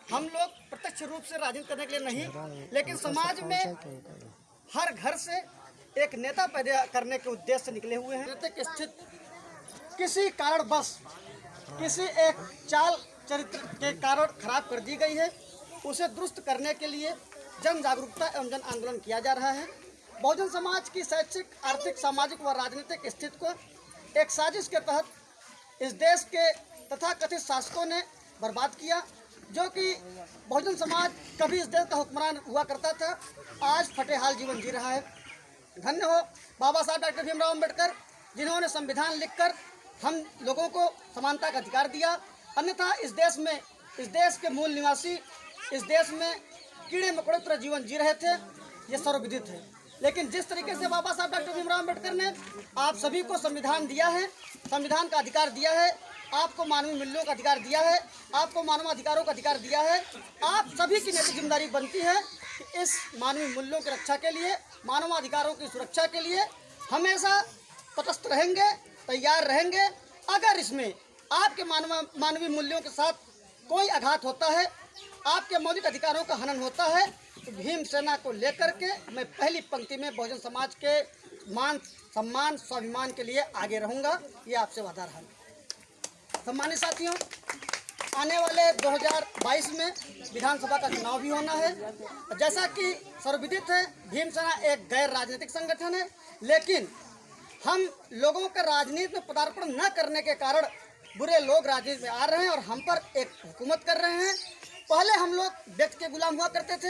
हम लोग प्रत्यक्ष रूप से राजनीति करने के लिए नहीं, लेकिन समाज में हर घर से एक नेता पैदा करने के उद्देश्य से निकले हुए हैं। राजनीतिक स्थिति किसी कारणवश किसी एक चाल चरित्र के कारण खराब कर दी गई है, उसे दुरुस्त करने के लिए जन जागरूकता एवं जन आंदोलन किया जा रहा है। बहुजन समाज की शैक्षिक, आर्थिक, सामाजिक व राजनीतिक स्थिति को एक साजिश के तहत इस देश के तथाकथित शासकों ने बर्बाद किया, जो कि बहुजन समाज कभी इस देश का हुक्मरान हुआ करता था, आज फटेहाल जीवन जी रहा है। धन्य हो बाबा साहब डॉक्टर भीमराव अम्बेडकर, जिन्होंने संविधान लिखकर हम लोगों को समानता का अधिकार दिया। अन्यथा इस देश के मूल निवासी इस देश में कीड़े मकोड़े तरह जीवन जी रहे थे, ये सर्वविदित है। लेकिन जिस तरीके से बाबा साहब डॉक्टर भीमराव अम्बेडकर ने आप सभी को संविधान दिया है, संविधान का अधिकार दिया है, आपको मानवीय मूल्यों का अधिकार दिया है, आपको मानवाधिकारों का अधिकार दिया है, आप सभी की नैतिक जिम्मेदारी बनती है कि इस मानवीय मूल्यों की रक्षा के लिए, मानवाधिकारों की सुरक्षा के लिए हमेशा तटस्थ रहेंगे, तैयार रहेंगे। अगर इसमें आपके मानवीय मूल्यों के साथ कोई आघात होता है, आपके मौलिक अधिकारों का हनन होता है, तो भीम सेना को लेकर के मैं पहली पंक्ति में बहुजन समाज के मान, सम्मान, स्वाभिमान के लिए आगे रहूँगा, ये आपसे वादा रहा। सम्मानित साथियों, आने वाले 2022 में विधानसभा का चुनाव भी होना है। जैसा कि सर्वविदित है, भीम सेना एक गैर राजनीतिक संगठन है, लेकिन हम लोगों के राजनीति में पदार्पण न करने के कारण बुरे लोग राजनीति में आ रहे हैं और हम पर एक हुकूमत कर रहे हैं। पहले हम लोग व्यक्ति के गुलाम हुआ करते थे,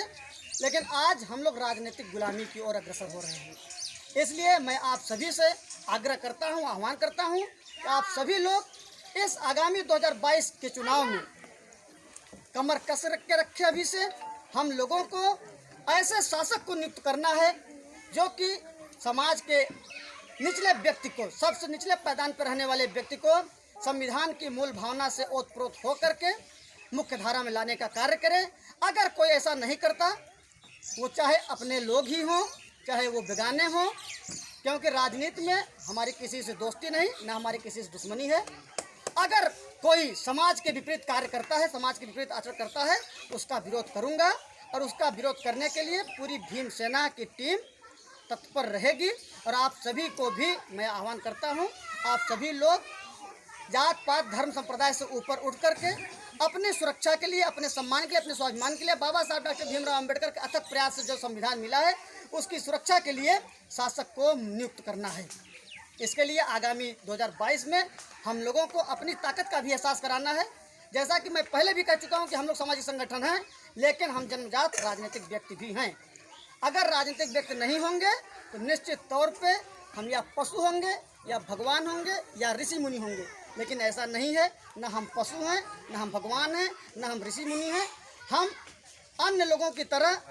लेकिन आज हम लोग राजनीतिक गुलामी की ओर अग्रसर हो रहे हैं। इसलिए मैं आप सभी से आग्रह करता हूं, आह्वान करता हूं कि आप सभी लोग इस आगामी 2022 के चुनाव में कमर कस के रखे। अभी से हम लोगों को ऐसे शासक को नियुक्त करना है जो कि समाज के निचले व्यक्ति को, सबसे निचले पायदान पर रहने वाले व्यक्ति को संविधान की मूल भावना से ओतप्रोत होकर के मुख्य धारा में लाने का कार्य करे। अगर कोई ऐसा नहीं करता, वो चाहे अपने लोग ही हों, चाहे वो बेगाने हों, क्योंकि राजनीति में हमारी किसी से दोस्ती नहीं, ना हमारी किसी से दुश्मनी है। अगर कोई समाज के विपरीत कार्य करता है, समाज के विपरीत आचरण करता है, उसका विरोध करूंगा और उसका विरोध करने के लिए पूरी भीम सेना की टीम तत्पर रहेगी। और आप सभी को भी मैं आह्वान करता हूं, आप सभी लोग जात पात धर्म संप्रदाय से ऊपर उठ करके अपनी सुरक्षा के लिए, अपने सम्मान के लिए, अपने स्वाभिमान के लिए बाबा साहब डॉक्टर भीमराव अम्बेडकर के अथक प्रयास से जो संविधान मिला है, उसकी सुरक्षा के लिए शासक को नियुक्त करना है। इसके लिए आगामी 2022 में हम लोगों को अपनी ताकत का भी एहसास कराना है। जैसा कि मैं पहले भी कह चुका हूं कि हम लोग सामाजिक संगठन हैं, लेकिन हम जन्मजात राजनीतिक व्यक्ति भी हैं। अगर राजनीतिक व्यक्ति नहीं होंगे तो निश्चित तौर पे हम या पशु होंगे, या भगवान होंगे, या ऋषि मुनि होंगे। लेकिन ऐसा नहीं है, न हम पशु हैं, न हम भगवान हैं, न हम ऋषि मुनि हैं। हम अन्य लोगों की तरह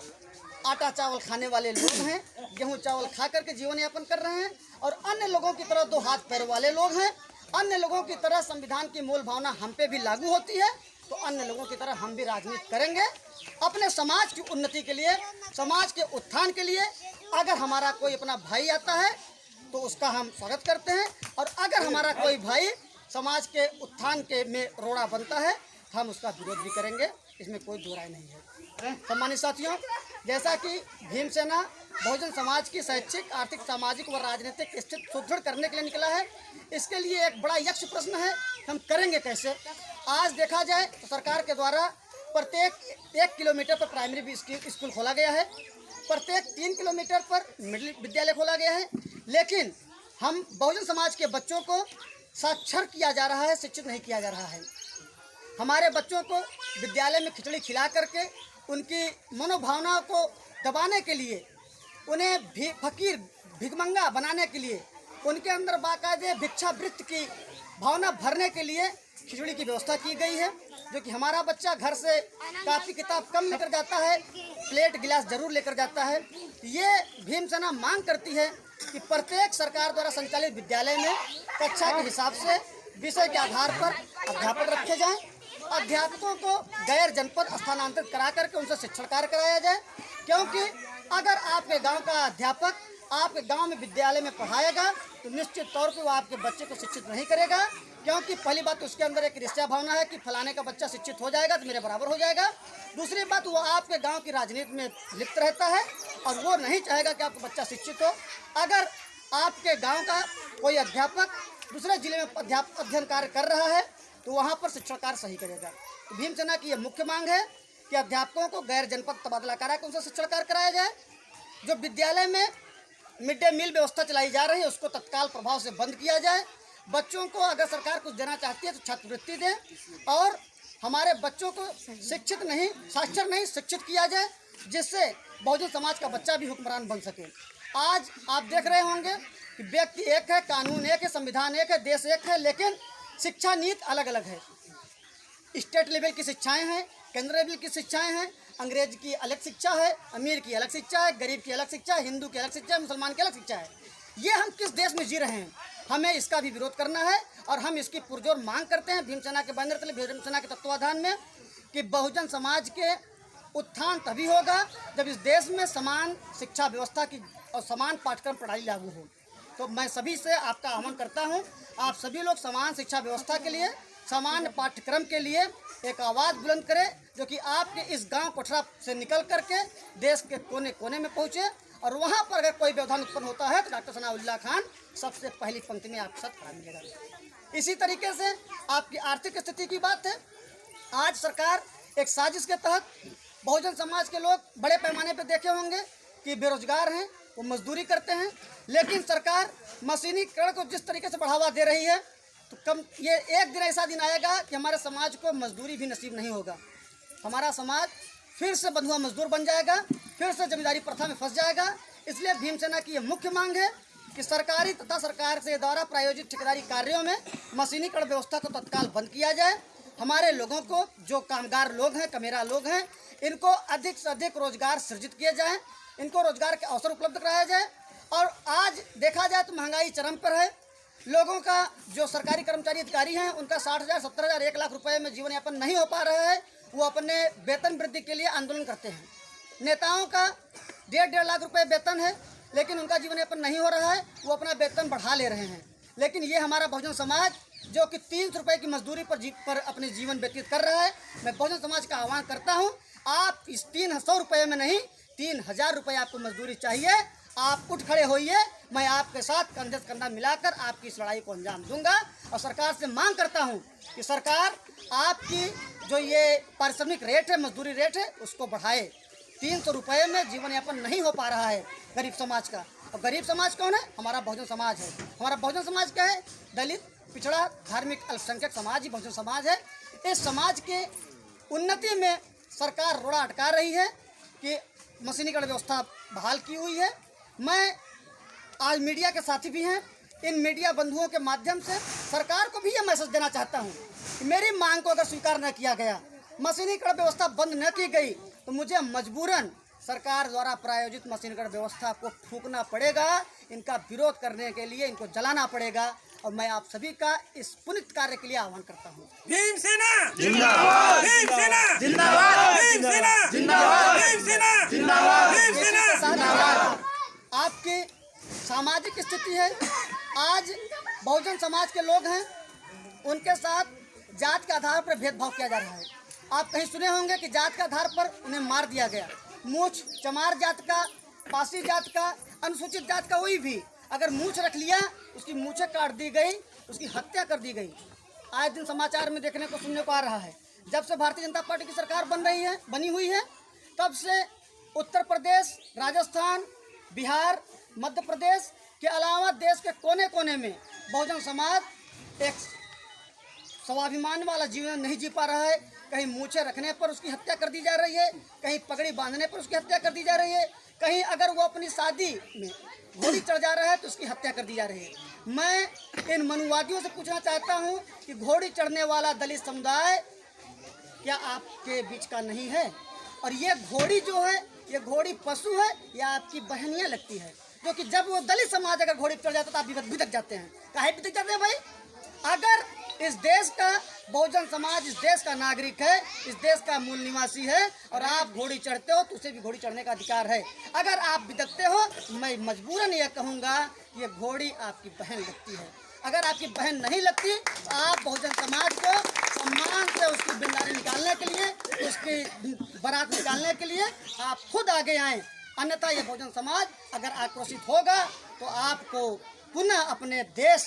आटा चावल खाने वाले लोग हैं, गेहूं चावल खा करके जीवन यापन कर रहे हैं, और अन्य लोगों की तरह दो हाथ पैर वाले लोग हैं। अन्य लोगों की तरह संविधान की मूल भावना हम पे भी लागू होती है, तो अन्य लोगों की तरह हम भी राजनीति करेंगे अपने समाज की उन्नति के लिए, समाज के उत्थान के लिए। अगर हमारा कोई अपना भाई आता है तो उसका हम स्वागत करते हैं, और अगर हमारा कोई भाई समाज के उत्थान के में रोड़ा बनता है, हम उसका विरोध भी करेंगे, इसमें कोई दो राय नहीं है। सम्मानित साथियों, जैसा कि भीम सेना बहुजन समाज की शैक्षिक, आर्थिक, सामाजिक व राजनीतिक स्थिति सुदृढ़ करने के लिए निकला है, इसके लिए एक बड़ा यक्ष प्रश्न है, हम करेंगे कैसे। आज देखा जाए तो सरकार के द्वारा प्रत्येक 1 किलोमीटर पर प्राइमरी स्कूल खोला गया है, प्रत्येक 3 किलोमीटर पर मिडिल विद्यालय खोला गया है, लेकिन हम बहुजन समाज के बच्चों को साक्षर किया जा रहा है, शिक्षित नहीं किया जा रहा है। हमारे बच्चों को विद्यालय में खिचड़ी खिला करके उनकी मनोभावनाओं को दबाने के लिए, उन्हें फकीर भिखमंगा बनाने के लिए, उनके अंदर बाकायदे भिक्षावृत्ति की भावना भरने के लिए खिचड़ी की व्यवस्था की गई है। जो कि हमारा बच्चा घर से कापी किताब कम लेकर जाता है, प्लेट गिलास जरूर लेकर जाता है। ये भीम सेना मांग करती है कि प्रत्येक सरकार द्वारा संचालित विद्यालय में कक्षा के हिसाब से विषय के आधार पर अध्यापक रखे जाएं, अध्यापकों को गैर जनपद स्थानांतरित करा करके उनसे शिक्षण कार्य कराया जाए। क्योंकि अगर आपके गांव का अध्यापक आपके गांव में विद्यालय में पढ़ाएगा तो निश्चित तौर पर वो आपके बच्चे को शिक्षित नहीं करेगा, क्योंकि पहली बात उसके अंदर एक ईर्ष्या भावना है कि फलाने का बच्चा शिक्षित हो जाएगा तो मेरे बराबर हो जाएगा। दूसरी बात, वो आपके गांव की राजनीति में लिप्त रहता है और वो नहीं चाहेगा कि आपका बच्चा शिक्षित हो। अगर आपके गांव का कोई अध्यापक दूसरे जिले में अध्ययन कार्य कर रहा है तो वहाँ पर शिक्षण कार्य सही करेगा। तो भीमसेना की यह मुख्य मांग है कि अध्यापकों को गैर जनपद तबादला करा के उनसे शिक्षण कार्य कराया जाए। जो विद्यालय में मिड डे मील व्यवस्था चलाई जा रही है उसको तत्काल प्रभाव से बंद किया जाए। बच्चों को अगर सरकार कुछ देना चाहती है तो छात्रवृत्ति दें और हमारे बच्चों को शिक्षित नहीं, साक्षर नहीं, शिक्षित किया जाए, जिससे बहुजन समाज का बच्चा भी हुक्मरान बन सके। आज आप देख रहे होंगे कि व्यक्ति एक है, कानून एक है, संविधान एक है, देश एक है, लेकिन शिक्षा नीति अलग अलग है। स्टेट लेवल की शिक्षाएं हैं, केंद्र लेवल की शिक्षाएं हैं, अंग्रेज की अलग शिक्षा है, अमीर की अलग शिक्षा है, गरीब की अलग शिक्षा है, हिंदू की अलग शिक्षा है, मुसलमान की अलग शिक्षा है। ये हम किस देश में जी रहे हैं? हमें इसका भी विरोध करना है और हम इसकी पुरजोर मांग करते हैं भीमसेना के बैनर तले, भीमसेना के तत्वाधान में, कि बहुजन समाज के उत्थान तभी होगा जब इस देश में समान शिक्षा व्यवस्था की और समान पाठ्यक्रम पढ़ाई लागू हो। तो मैं सभी से आपका आह्वान करता हूं, आप सभी लोग समान शिक्षा व्यवस्था के लिए, समान पाठ्यक्रम के लिए एक आवाज़ बुलंद करें, जो कि आपके इस गांव कोठरा से निकल करके देश के कोने कोने में पहुंचे और वहां पर अगर कोई व्यवधान उत्पन्न होता है तो डॉक्टर सनाउल्लाह खान सबसे पहली पंक्ति में आपके साथ खड़ा मिलेगा। इसी तरीके से आपकी आर्थिक स्थिति की बात है। आज सरकार एक साजिश के तहत बहुजन समाज के लोग बड़े पैमाने पर देखे होंगे कि बेरोजगार हैं, वो मजदूरी करते हैं, लेकिन सरकार मशीनीकरण को जिस तरीके से बढ़ावा दे रही है तो कम ये एक दिन ऐसा दिन आएगा कि हमारे समाज को मजदूरी भी नसीब नहीं होगा। हमारा समाज फिर से बंधुआ मजदूर बन जाएगा, फिर से जमींदारी प्रथा में फंस जाएगा। इसलिए भीमसेना की ये मुख्य मांग है कि सरकारी तथा सरकार से द्वारा प्रायोजित ठेकेदारी कार्यों में मशीनीकरण व्यवस्था को तत्काल बंद किया जाए। हमारे लोगों को, जो कामगार लोग हैं, कमेरा लोग हैं, इनको अधिक से अधिक रोजगार सृजित किए जाएँ, इनको रोजगार के अवसर उपलब्ध कराया जाए। और आज देखा जाए तो महंगाई चरम पर है। लोगों का, जो सरकारी कर्मचारी अधिकारी हैं, उनका 60,000, 70,000, 1 लाख रुपए में जीवन यापन नहीं हो पा रहा है। वो अपने वेतन वृद्धि के लिए आंदोलन करते हैं। नेताओं का 1.5 लाख रुपए वेतन है, लेकिन उनका जीवन यापन नहीं हो रहा है, वो अपना वेतन बढ़ा ले रहे हैं। लेकिन ये हमारा बहुजन समाज जो कि 300 रुपये की मजदूरी पर अपने जीवन व्यतीत कर रहा है, मैं बहुजन समाज का आह्वान करता हूँ, आप इस 300 रुपये में नहीं, 3000 रुपये आपको मजदूरी चाहिए। आप उठ खड़े होइए, मैं आपके साथ कंधे से कंधा मिलाकर आपकी इस लड़ाई को अंजाम दूंगा। और सरकार से मांग करता हूं कि सरकार आपकी जो ये पारिश्रमिक रेट है, मजदूरी रेट है, उसको बढ़ाए। 300 रुपये में जीवन यापन नहीं हो पा रहा है गरीब समाज का। और गरीब समाज कौन है? हमारा बहुजन समाज है। हमारा बहुजन समाज क्या है? दलित, पिछड़ा, धार्मिक अल्पसंख्यक समाज ही बहुजन समाज है। इस समाज के उन्नति में सरकार रोड़ा अटका रही है कि मशीनीकरण व्यवस्था बहाल की हुई है। मैं आज मीडिया के साथी भी हैं, इन मीडिया बंधुओं के माध्यम से सरकार को भी ये मैसेज देना चाहता हूँ कि मेरी मांग को अगर स्वीकार न किया गया, मशीनीकरण व्यवस्था बंद न की गई, तो मुझे मजबूरन सरकार द्वारा प्रायोजित मशीनीकरण व्यवस्था को फूंकना पड़ेगा। इनका विरोध करने के लिए इनको जलाना पड़ेगा। और मैं आप सभी का इस पुनित कार्य के लिए आह्वान करता हूँ। भीमसेना जिंदाबाद, भीमसेना जिंदाबाद, भीमसेना जिंदाबाद, भीमसेना जिंदाबाद, भीमसेना जिंदाबाद। आपकी सामाजिक स्थिति है, आज बहुजन समाज के लोग हैं, उनके साथ जात के आधार पर भेदभाव किया जा रहा है। आप कहीं सुने होंगे कि जात के आधार पर उन्हें मार दिया गया। मूछ, चमार जात का, पासी जात का, अनुसूचित जात का, कोई भी अगर मूछ रख लिया, उसकी मूछें काट दी गई, उसकी हत्या कर दी गई। आज दिन समाचार में देखने को, सुनने को आ रहा है। जब से भारतीय जनता पार्टी की सरकार बनी हुई है, तब से उत्तर प्रदेश, राजस्थान, बिहार, मध्य प्रदेश के अलावा देश के कोने कोने में बहुजन समाज एक स्वाभिमान वाला जीवन नहीं जी पा रहा है। कहीं मूछें रखने पर उसकी हत्या कर दी जा रही है, कहीं पगड़ी बांधने पर उसकी हत्या कर दी जा रही है, कहीं अगर वो अपनी शादी में घोड़ी चढ़ जा रहा है तो उसकी हत्या कर दी जा रही है। मैं इन मनुवादियों से पूछना चाहता हूँ कि घोड़ी चढ़ने वाला दलित समुदाय क्या आपके बीच का नहीं है? और ये घोड़ी जो है, ये घोड़ी पशु है या आपकी बहनियाँ लगती है, जो कि जब वो दलित समाज अगर घोड़ी चढ़ जाता है तो आप बिदक जाते हैं। काहे बिदक जाते हैं भाई? अगर इस देश का बहुजन समाज इस देश का नागरिक है, इस देश का मूल निवासी है, और आप घोड़ी चढ़ते हो तो उसे भी घोड़ी चढ़ने का अधिकार है। अगर आप बिदकते हो, मैं मजबूरन यह कहूँगा ये घोड़ी आपकी बहन लगती है। अगर आपकी बहन नहीं लगती तो आप बहुजन समाज को सम्मान संविधान से उसकी बिंदारी निकालने के लिए, उसकी बारात निकालने के लिए आप खुद आगे आएं। अन्यथा ये बहुजन समाज अगर आक्रोशित होगा तो आपको पुनः अपने देश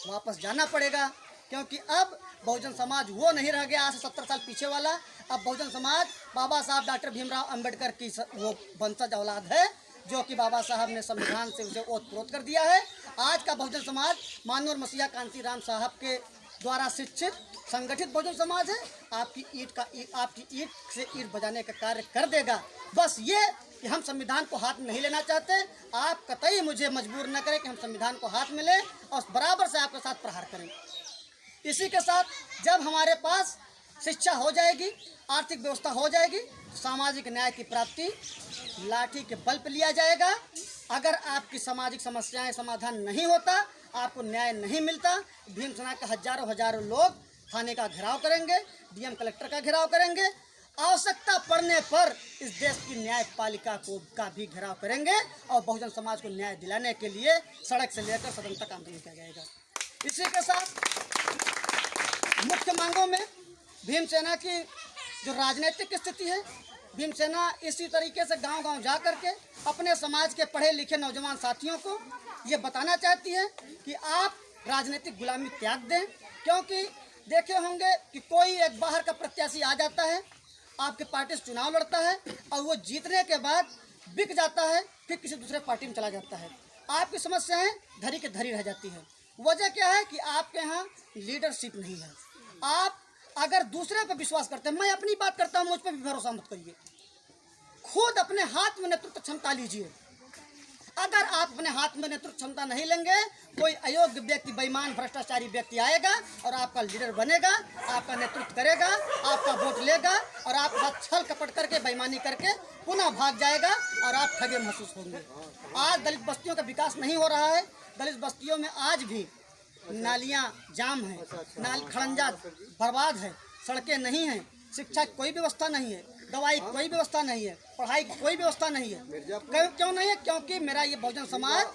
वापस जाना पड़ेगा, क्योंकि अब बहुजन समाज वो नहीं रह गया आज से 70 साल पीछे वाला। अब बहुजन समाज बाबा साहब डॉक्टर भीमराव अंबेडकर की वो वंशज औलाद है, जो कि बाबा साहब ने संविधान से उसे ओतप्रोत कर दिया है। आज का बहुजन समाज मानवर मसीहा कांसीराम साहब के द्वारा शिक्षित संगठित बहुजन समाज है। आपकी ईंट से ईंट बजाने का कार्य कर देगा। बस ये कि हम संविधान को हाथ में नहीं लेना चाहते। आप कतई मुझे मजबूर न करें कि हम संविधान को हाथ में लें और बराबर से आपके साथ प्रहार करें। इसी के साथ जब हमारे पास शिक्षा हो जाएगी, आर्थिक व्यवस्था हो जाएगी, सामाजिक न्याय की प्राप्ति लाठी के बल पर लिया जाएगा। अगर आपकी सामाजिक समस्याएं समाधान नहीं होता, आपको न्याय नहीं मिलता, भीमसेना के हजारों लोग थाने का घेराव करेंगे, डीएम कलेक्टर का घेराव करेंगे, आवश्यकता पड़ने पर इस देश की न्यायपालिका का भी घेराव करेंगे और बहुजन समाज को न्याय दिलाने के लिए सड़क से लेकर सदन तक आंदोलन किया जाएगा। इसी के साथ मुख्य मांगों में भीमसेना की जो राजनीतिक स्थिति है, भीमसेना इसी तरीके से गांव-गांव जा करके अपने समाज के पढ़े लिखे नौजवान साथियों को ये बताना चाहती है कि आप राजनीतिक गुलामी त्याग दें। क्योंकि देखे होंगे कि कोई एक बाहर का प्रत्याशी आ जाता है, आपके पार्टी से चुनाव लड़ता है और वो जीतने के बाद बिक जाता है, फिर किसी दूसरे पार्टी में चला जाता है। आपकी समस्याएं धरी के धरी रह जाती है। वजह क्या है कि आपके यहाँ लीडरशिप नहीं है। आप अगर दूसरे पर विश्वास करते हैं, मैं अपनी बात करता हूँ, मुझ पर भी भरोसा मत करिए। खुद अपने हाथ में नेतृत्व क्षमता लीजिए। अगर आप अपने हाथ में नेतृत्व क्षमता नहीं लेंगे, कोई अयोग्य व्यक्ति, बेईमान, भ्रष्टाचारी व्यक्ति आएगा और आपका लीडर बनेगा, आपका नेतृत्व करेगा, आपका वोट लेगा और आपके साथ छल कपट करके, बेईमानी करके पुनः भाग जाएगा और आप ठगे महसूस होंगे। आज दलित बस्तियों का विकास नहीं हो रहा है। दलित बस्तियों में आज भी नालियाँ जाम हैं, खड़ंजा बर्बाद है, सड़कें नहीं हैं, शिक्षा की कोई व्यवस्था नहीं है, दवाई की कोई व्यवस्था नहीं है, पढ़ाई की कोई व्यवस्था नहीं है। क्यों नहीं है? क्योंकि मेरा ये बहुजन समाज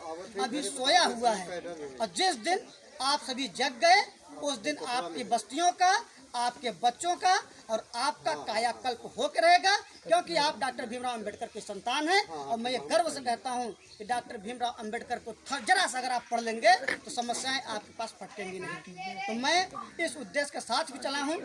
अभी सोया हुआ है। और जिस दिन आप सभी जग गए, उस दिन आपकी बस्तियों का, आपके बच्चों का और आपका कायाकल्प होकर रहेगा। क्योंकि आप डॉक्टर भीमराव अंबेडकर के संतान हैं और मैं ये गर्व से कहता हूँ कि डॉक्टर भीमराव अंबेडकर को जरा सा अगर आप पढ़ लेंगे तो समस्याएं आपके पास फटकेंगी नहीं। तो मैं इस उद्देश्य के साथ भी चला हूँ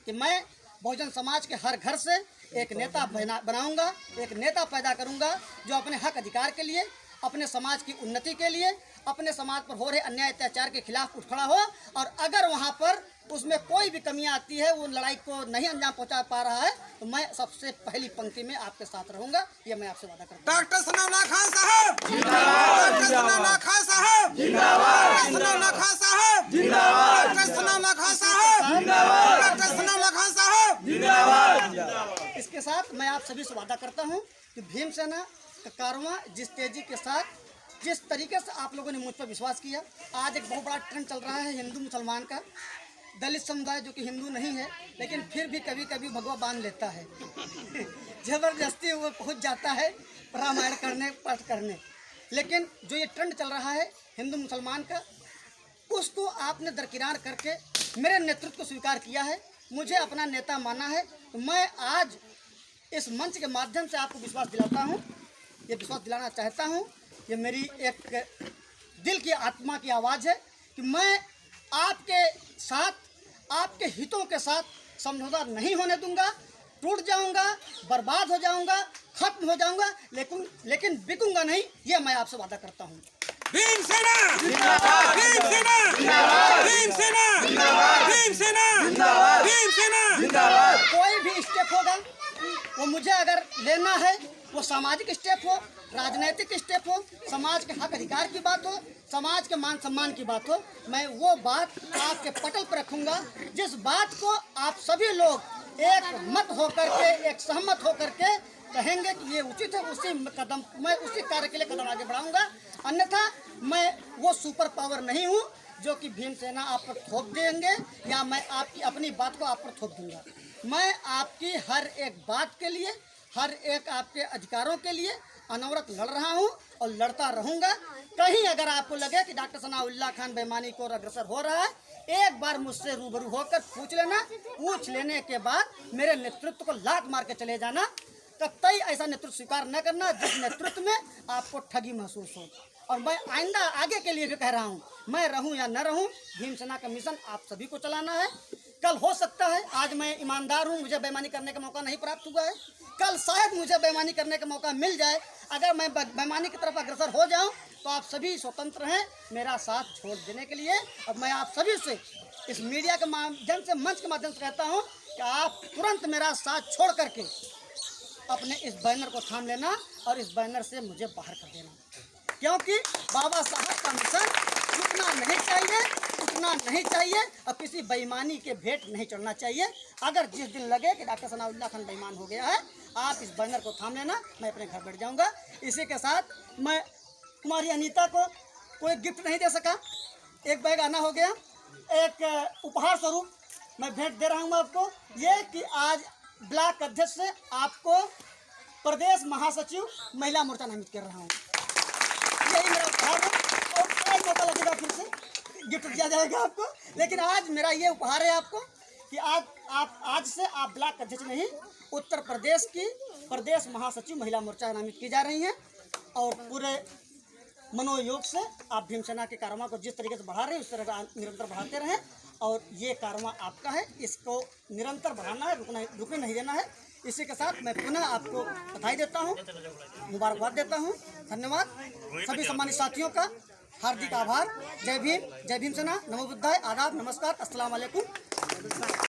कि मैं बहुजन समाज के हर घर से एक नेता बनाऊंगा, एक नेता पैदा करूंगा जो अपने हक अधिकार के लिए, अपने समाज की उन्नति के लिए, अपने समाज पर हो रहे अन्याय अत्याचार के खिलाफ उठ खड़ा हो। और अगर वहां पर उसमें कोई भी कमियां आती है, वो लड़ाई को नहीं अंजाम पहुंचा पा रहा है, तो मैं सबसे पहली पंक्ति में आपके साथ रहूंगा। ये मैं आपसे वादा करता हूं। डॉक्टर सनाउल्लाह खान साहब जिंदाबाद, डॉक्टर सनाउल्लाह खान साहब जिंदाबाद, डॉक्टर सनाउल्लाह खान साहब जिंदाबाद, डॉक्टर सनाउल्लाह खान साहब जिंदाबाद, डॉक्टर सनाउल्लाह खान साहब जिंदाबाद। इसके साथ मैं आप सभी से वादा करता हूं कि भीमसेना का कारवां जिस तेजी के साथ, जिस तरीके से आप लोगों ने मुझ पर विश्वास किया, आज एक बहुत बड़ा ट्रेंड चल रहा है हिंदू मुसलमान का। दलित समुदाय जो कि हिंदू नहीं है, लेकिन फिर भी कभी कभी भगवा बांध लेता है जबरदस्ती वो पहुंच जाता है रामायण करने, पाठ करने। लेकिन जो ये ट्रेंड चल रहा है हिंदू मुसलमान का, उसको आपने दरकिनार करके मेरे नेतृत्व को स्वीकार किया है, मुझे अपना नेता माना है। तो मैं आज इस मंच के माध्यम से आपको विश्वास दिलाता हूँ, ये विश्वास दिलाना चाहता हूँ, ये मेरी एक दिल की आत्मा की आवाज़ है कि मैं आपके साथ, आपके हितों के साथ समझौता नहीं होने दूंगा। टूट जाऊंगा, बर्बाद हो जाऊंगा, खत्म हो जाऊंगा, लेकिन बिकूंगा नहीं, ये मैं आपसे वादा करता हूँ। भीमसेना जिंदाबाद, भीमसेना जिंदाबाद, भीमसेना जिंदाबाद, भीमसेना जिंदाबाद, भीमसेना जिंदाबाद। कोई भी स्टेप होगा वो मुझे अगर लेना है, वो सामाजिक स्टेप हो, राजनीतिक स्टेप हो, समाज के हक अधिकार की बात हो, समाज के मान सम्मान की बात हो, मैं वो बात आपके पटल पर रखूंगा जिस बात को आप सभी लोग एक मत होकर के, एक सहमत होकर के कहेंगे कि ये उचित है। उसी कदम, मैं उसी कार्य के लिए कदम आगे बढ़ाऊंगा। अन्यथा मैं वो सुपर पावर नहीं हूँ जो कि भीमसेना आप पर थोप देंगे या मैं आपकी अपनी बात को आप पर थोप दूंगा। मैं आपकी हर एक बात के लिए, हर एक आपके अधिकारों के लिए अनवरत लड़ रहा हूं और लड़ता रहूंगा। कहीं अगर आपको लगे कि डॉक्टर सनाउल्लाह खान बेईमानी को अग्रसर हो रहा है, एक बार मुझसे रूबरू होकर पूछ लेना। पूछ लेने के बाद मेरे नेतृत्व को लात मार के चले जाना। कतई ऐसा नेतृत्व स्वीकार न करना जिस नेतृत्व में आपको ठगी महसूस हो। और मैं आइंदा आगे के लिए भी कह रहा हूँ, मैं रहूँ या न रहूँ, भीमसेना का मिशन आप सभी को चलाना है। कल हो सकता है आज मैं ईमानदार हूँ, मुझे बेईमानी करने का मौका नहीं प्राप्त हुआ है, कल शायद मुझे बेईमानी करने का मौका मिल जाए। अगर मैं बेईमानी की तरफ अग्रसर हो जाऊँ तो आप सभी स्वतंत्र हैं मेरा साथ छोड़ देने के लिए। अब मैं आप सभी से इस मीडिया के माध्यम से, मंच के माध्यम से कहता हूँ कि आप तुरंत मेरा साथ छोड़ करके अपने इस बैनर को थाम लेना और इस बैनर से मुझे बाहर कर देना, क्योंकि बाबा साहब का मिशन उतना नहीं चाहिए और किसी बेईमानी के भेंट नहीं चढ़ना चाहिए। अगर जिस दिन लगे कि डॉक्टर सनाउल्लाह खान बेईमान हो गया है, आप इस बैनर को थाम लेना, मैं अपने घर बैठ जाऊंगा। इसी के साथ मैं कुमारी अनीता को कोई गिफ्ट नहीं दे सका, एक बैग आना हो गया, एक उपहार स्वरूप मैं भेंट दे रहा हूँ आपको, ये कि आज ब्लॉक अध्यक्ष से आपको प्रदेश महासचिव महिला मोर्चा नामित कर रहा हूँ। यही मेरा उपहार है और आज मौका लगेगा फिर से गिफ्ट दिया जाएगा आपको, लेकिन आज मेरा ये उपहार है आपको कि आज से आप ब्लॉक अध्यक्ष नहीं, उत्तर प्रदेश की प्रदेश महासचिव महिला मोर्चा नामित की जा रही हैं। और पूरे मनोयोग से आप भीमसेना के कारवां को जिस तरीके से बढ़ा रहे हैं उस तरह निरंतर बढ़ाते रहें। और ये कारवां आपका है, इसको निरंतर बढ़ाना है, रुकने नहीं देना है। इसी के साथ मैं पुनः आपको बधाई देता हूँ, मुबारकबाद देता हूँ। धन्यवाद सभी सम्मानित साथियों का, हार्दिक आभार। जय भीम, जय भीमसेना, नमो बुद्धाय, आदाब, नमस्कार, अस्सलाम वालेकुम।